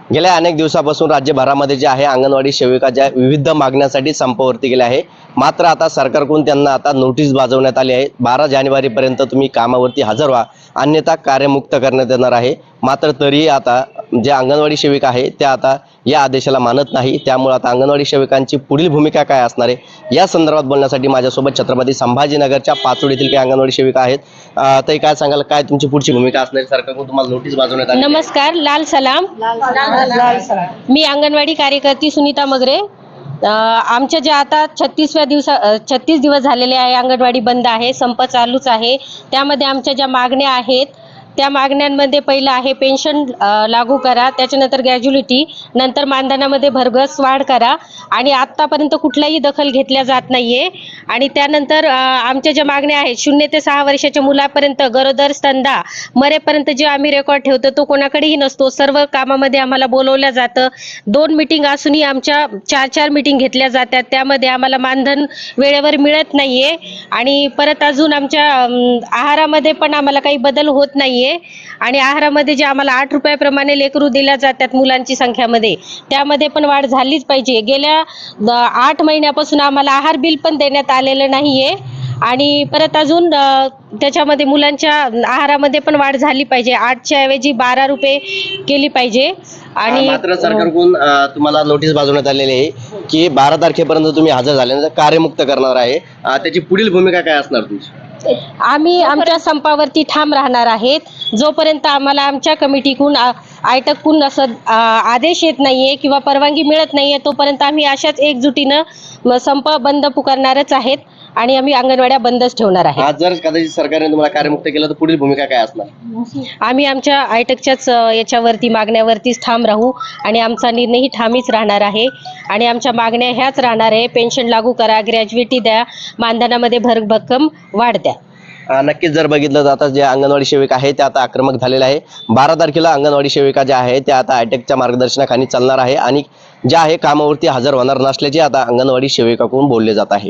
गेल्या अनेक दिवसापासून राज्यभरामध्ये जे आहे अंगणवाडी सेविका ज्या विविध मागण्यांसाठी संपावरती गेल्या आहे, मात्र आता सरकारकडून त्यांना आता नोटीस बजावण्यात आली आहे। 12 जानेवारीपर्यंत तुम्ही कामावरती हजर व्हा, अन्यथा कार्यमुक्त करण्यात येणार आहे। मात्र तरीही आता जे अंगणवाडी सेविका आहे त्या आता या आदेशाला मानत नाही। त्यामुळे आता अंगणवाडी सेविकांची पुढील भूमिका काय असणार आहे या संदर्भात बोलण्यासाठी माझ्यासोबत छत्रपती संभाजीनगरच्या पाचोड येथील काही अंगणवाडी सेविका आहेत। ताई, काय सांगाल, काय तुमची पुढची भूमिका असणार आहे? सरकारकडून तुम्हाला नोटीस बजावण्यात आली? नमस्कार, लाल सलाम। मी अंगणवाडी कार्यकर्ती सुनीता मगरे। आमच्या ज्या आता 36 दिवस झालेले आहे, अंगणवाडी बंद आहे, संप चालूच आहे। त्यामध्ये आमच्या ज्या मागण्या आहेत त्या मागण्यांमध्ये पहिलं आहे पेन्शन लागू करा, त्याच्यानंतर ग्रॅज्युलिटी, नंतर मानधनामध्ये भरघोस वाढ करा आणि आत्तापर्यंत कुठलाही दखल घेतल्या जात नाहीये। आणि त्यानंतर आमच्या ज्या मागण्या आहेत 0 ते 6 वर्षाच्या मुलापर्यंत गरोदर स्तंदा मरेपर्यंत जे आम्ही रेकॉर्ड ठेवतो तो कोणाकडेही नसतो। सर्व कामामध्ये आम्हाला बोलवलं जातं। 2 मीटिंग असूनही आमच्या 4 मीटिंग घेतल्या जातात, त्यामध्ये आम्हाला मानधन वेळेवर मिळत नाहीये। आणि परत अजून आमच्या आहारामध्ये पण आम्हाला काही बदल होत नाहीये। आणि आहारामध्ये जे आम्हाला 8 रुपयाप्रमाणे लेकरू दिल्या जातात मुलांची संख्यामध्ये, त्यामध्ये पण वाढ झालीच पाहिजे। गेल्या 8 महिन्यापासून आम्हाला आहार बिल पण देण्यात आलेलं नाहीये। आणि परत अजून त्याच्यामध्ये मुलांच्या आहारामध्ये पण वाढ झाली पाहिजे, 8च्या ऐवजी 12 रुपये केली पाहिजे। आणि मात्र सरकारकडून तुम्हाला नोटीस बजावण्यात आलेली आहे की 12 तारखेपर्यंत तुम्ही हजर झाल्यानंतर कार्यमुक्त करणार आहे। त्याची पुढील भूमिका काय असणार तुमची? आम्ही आमच्या संपावरती ठाम राहणार आहेत जोपर्यंत आम्हाला आमच्या कमिटीकडून आयटककडून असं आदेश येत नाहीये किंवा परवानगी मिळत नाहीये, तोपर्यंत आम्ही अशाच एकजुटीनं संप बंद पुकारणारच आहेत आणि आम्ही अंगणवाड्या बंदच ठेवणार आहे। आज जर कदाचित सरकारने तुम्हाला कार्यमुक्त केलं तर पुढील भूमिका काय असणार? आम्ही आमच्या आयटकच्याच याच्यावरती मागण्यावरतीच ठाम राहू आणि आमचा निर्णयही ठामीच राहणार आहे। आणि आमच्या मागण्या ह्याच राहणार आहे, पेन्शन लागू करा, ग्रॅज्युइटी द्या, मानधनामध्ये भरभक्कम वाढ द्या। नक्कीच जर बघितलं तर आता जे अंगणवाडी सेविका आहे ते आता आक्रमक झालेले आहे। 12 तारखेला अंगणवाडी सेविका ज्या आहे त्या आता आयटेकच्या मार्गदर्शनाखाली चालणार आहे आणि ज्या आहे कामावरती हजर होणार नसल्याचे आता अंगणवाडी सेविकाकडून बोलले जात आहे।